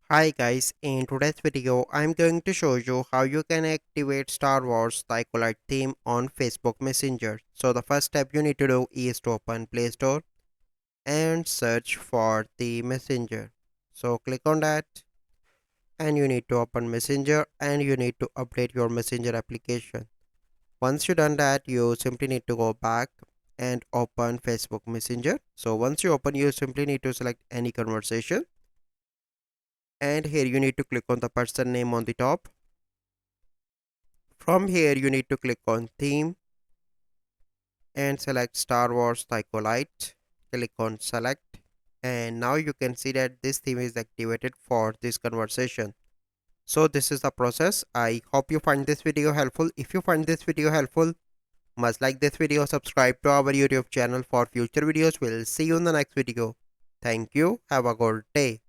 Hi guys, in today's video I'm going to show you how you can activate Star Wars the Acolyte theme on Facebook Messenger. So the first step you need to do is to open Play Store and search for the Messenger. So click on that and you need to open Messenger and you need to update your Messenger application. Once you done that, you simply need to go back and open Facebook Messenger. So once you open, you simply need to select any conversation, and here you need to click on the person name on the top. From here you need to click on theme and select Star Wars Acolyte. Click on select, and now you can see that this theme is activated for this conversation. So this is the process. I hope you find this video helpful. If you find this video helpful, must like this video, subscribe to our YouTube channel for future videos. We'll see you in the next video. Thank you. Have a good day.